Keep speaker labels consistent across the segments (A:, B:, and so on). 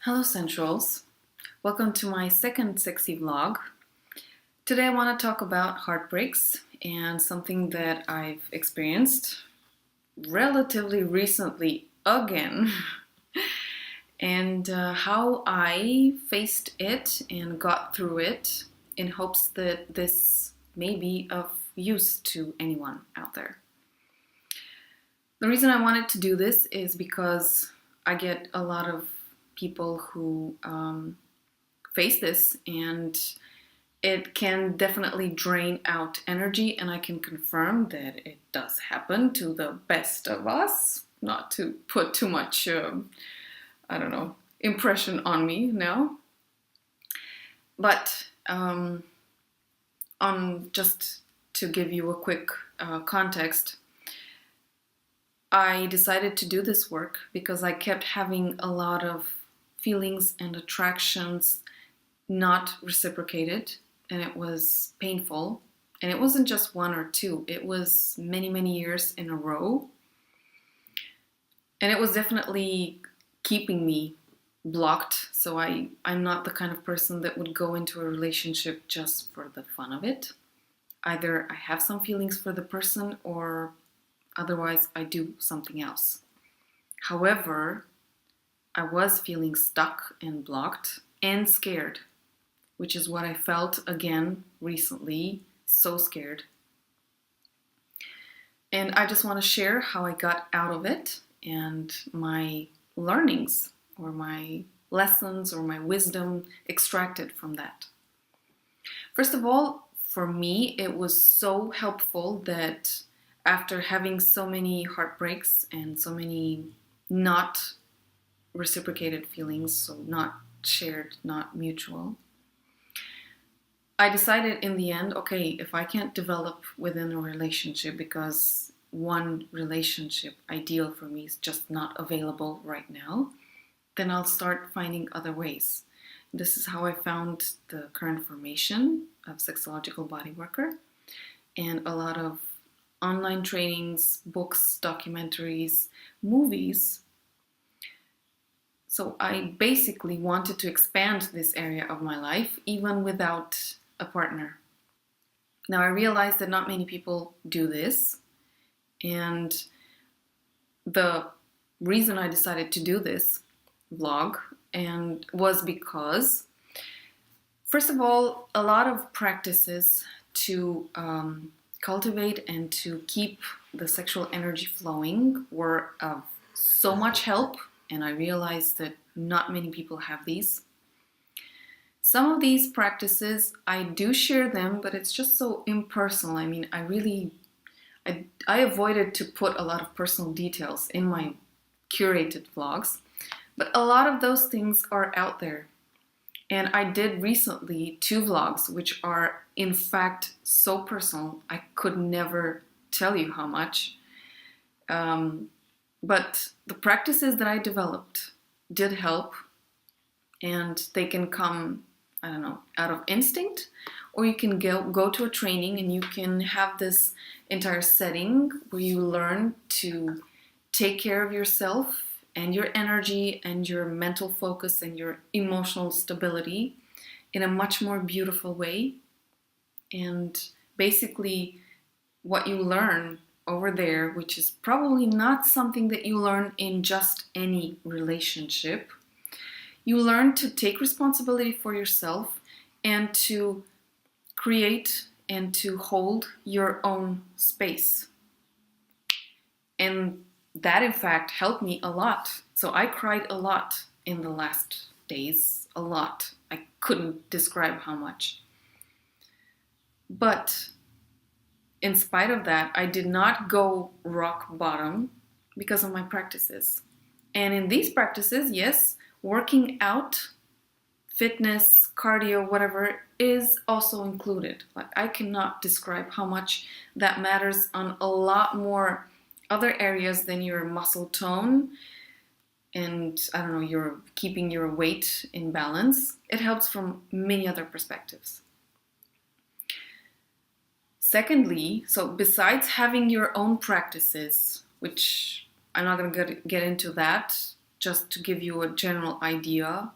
A: Hello Centrals, welcome to my second sexy vlog. Today I want to talk about heartbreaks and something that I've experienced relatively recently again and how I faced it and got through it in hopes that this may be of use to anyone out there. The reason I wanted to do this is because I get a lot of people who face this, and it can definitely drain out energy, and I can confirm that it does happen to the best of us. Not to put too much, impression on me now. But on just to give you a quick context, I decided to do this work because I kept having a lot of feelings and attractions not reciprocated, and it was painful. And it wasn't just one or two, it was many years in a row. And it was definitely keeping me blocked. So I'm not the kind of person that would go into a relationship just for the fun of it. Either I have some feelings for the person, or otherwise I do something else. However, I was feeling stuck and blocked and scared, which is what I felt again recently, so scared. And I just want to share how I got out of it and my learnings or my lessons or my wisdom extracted from that. First of all, for me, it was so helpful that after having so many heartbreaks and so many not reciprocated feelings, so not shared, not mutual, I decided in the end, okay, if I can't develop within a relationship because one relationship ideal for me is just not available right now, then I'll start finding other ways. This is how I found the current formation of sexological bodyworker and a lot of online trainings, books, documentaries, movies. So I basically wanted to expand this area of my life even without a partner. Now I realized that not many people do this, and the reason I decided to do this vlog was because, first of all, a lot of practices to cultivate and to keep the sexual energy flowing were of so much help, and I realized that not many people have these. Some of these practices, I do share them, but it's just so impersonal. I mean, I avoided to put a lot of personal details in my curated vlogs, but a lot of those things are out there. And I did recently 2 vlogs, which are in fact so personal, I could never tell you how much. But the practices that I developed did help, and they can come, out of instinct, or you can go to a training and you can have this entire setting where you learn to take care of yourself and your energy and your mental focus and your emotional stability in a much more beautiful way. And basically what you learn over there, which is probably not something that you learn in just any relationship, you learn to take responsibility for yourself and to create and to hold your own space. And that in fact helped me a lot. So I cried a lot in the last days, a lot. I couldn't describe how much. But in spite of that, I did not go rock bottom because of my practices. And in these practices, yes, working out, fitness, cardio, whatever, is also included. Like, I cannot describe how much that matters on a lot more other areas than your muscle tone and, you're keeping your weight in balance. It helps from many other perspectives. Secondly, so besides having your own practices, which I'm not going to get into that just to give you a general idea,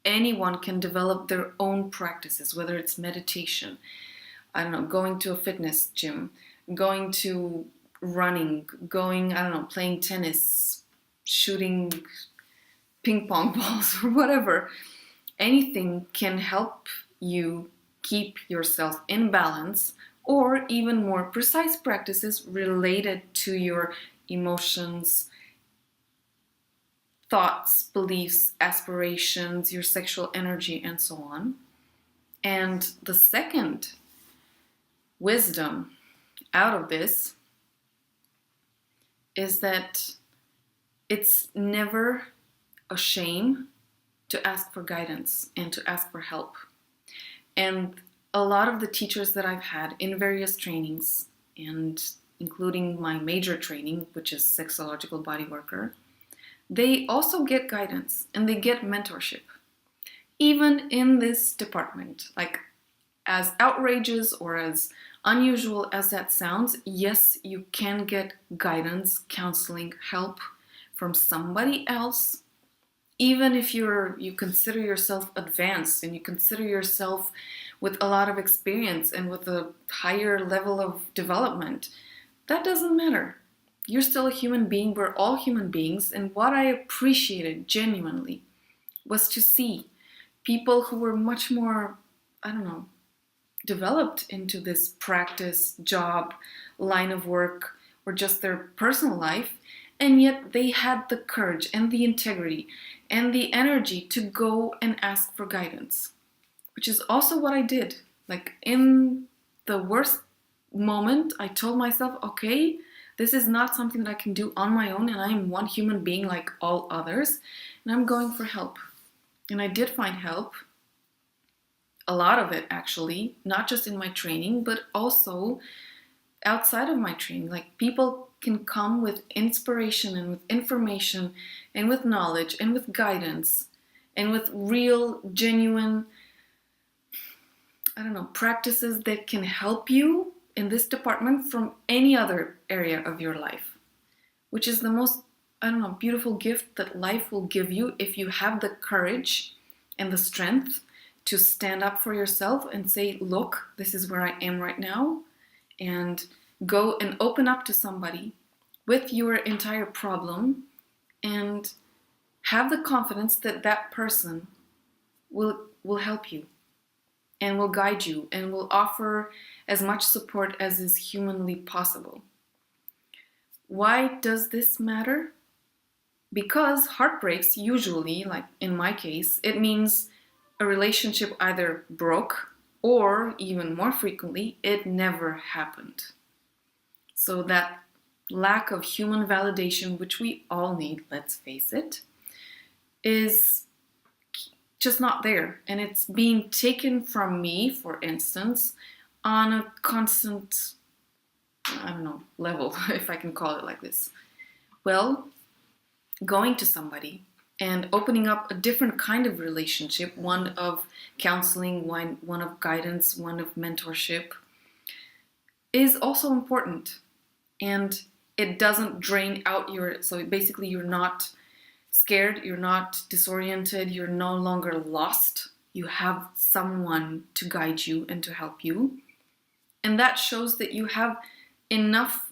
A: anyone can develop their own practices, whether it's meditation, I don't know, going to a fitness gym, going to running, going, I don't know, playing tennis, shooting ping pong balls or whatever. Anything can help you keep yourself in balance, or even more precise practices related to your emotions, thoughts, beliefs, aspirations, your sexual energy, and so on. And the second wisdom out of this is that it's never a shame to ask for guidance and to ask for help. And a lot of the teachers that I've had in various trainings, and including my major training, which is sexological bodyworker, they also get guidance and they get mentorship. Even in this department, like, as outrageous or as unusual as that sounds, yes, you can get guidance, counseling, help from somebody else. Even if you consider yourself advanced and you consider yourself with a lot of experience and with a higher level of development, that doesn't matter. You're still a human being. We're all human beings. And what I appreciated genuinely was to see people who were much more, I don't know, developed into this practice, job, line of work, or just their personal life, and yet they had the courage and the integrity and the energy to go and ask for guidance, which is also what I did. Like, in the worst moment, I told myself, okay, this is not something that I can do on my own, and I am one human being like all others, and I'm going for help. And I did find help. A lot of it, actually, not just in my training, but also outside of my training. Like, people can come with inspiration and with information and with knowledge and with guidance and with real, genuine, I don't know, practices that can help you in this department from any other area of your life, which is the most, I don't know, beautiful gift that life will give you if you have the courage and the strength to stand up for yourself and say, look, this is where I am right now, and go and open up to somebody with your entire problem and have the confidence that that person will help you and will guide you and will offer as much support as is humanly possible. Why does this matter? Because heartbreaks usually, like in my case, it means a relationship either broke, or even more frequently, it never happened. So that lack of human validation, which we all need, let's face it, is just not there. And it's being taken from me, for instance, on a constant, I don't know, level, if I can call it like this. Well, going to somebody and opening up a different kind of relationship, one of counseling, one of guidance, one of mentorship, is also important. And it doesn't drain out so basically you're not scared, you're not disoriented, you're no longer lost. You have someone to guide you and to help you. And that shows that you have enough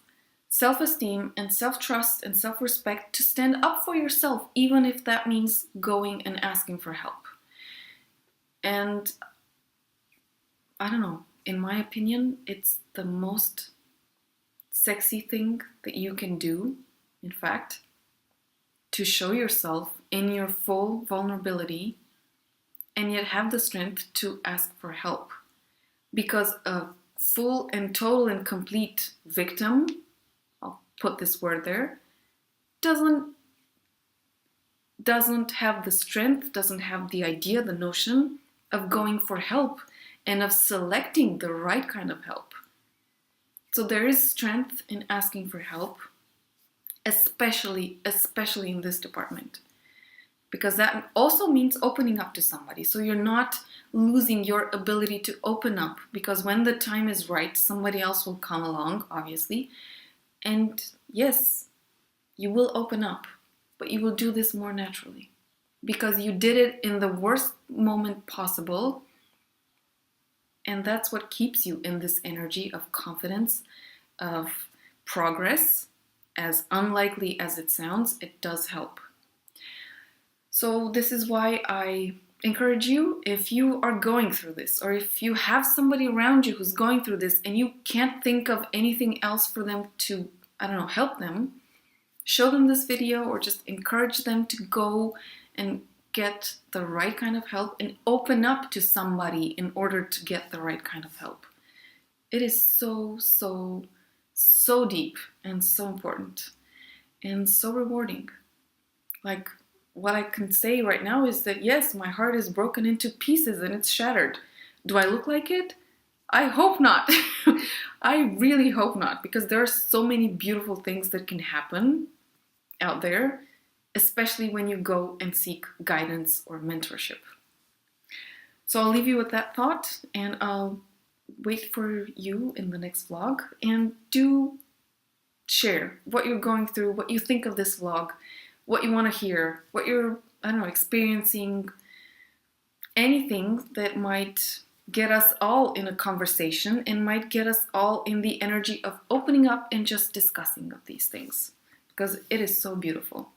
A: self-esteem and self-trust and self-respect to stand up for yourself, even if that means going and asking for help. And I don't know, in my opinion, it's the most sexy thing that you can do, in fact, to show yourself in your full vulnerability and yet have the strength to ask for help. Because a full and total and complete victim, I'll put this word there, doesn't have the strength, doesn't have the idea, the notion of going for help and of selecting the right kind of help. So there is strength in asking for help, especially in this department, because that also means opening up to somebody. So you're not losing your ability to open up, because when the time is right, somebody else will come along, obviously, and yes, you will open up. but you will do this more naturally because you did it in the worst moment possible. And that's what keeps you in this energy of confidence, of progress. As unlikely as it sounds, it does help. So this is why I encourage you, if you are going through this, or if you have somebody around you who's going through this and you can't think of anything else for them to, help them, show them this video or just encourage them to go and get the right kind of help and open up to somebody in order to get the right kind of help. It is so, so, so deep and so important and so rewarding. Like, what I can say right now is that yes, my heart is broken into pieces and it's shattered. Do I look like it? I hope not. I really hope not, because there are so many beautiful things that can happen out there, especially when you go and seek guidance or mentorship. So I'll leave you with that thought, and I'll wait for you in the next vlog. And do share what you're going through, what you think of this vlog, what you want to hear, what you're, experiencing, anything that might get us all in a conversation and might get us all in the energy of opening up and just discussing of these things, because it is so beautiful.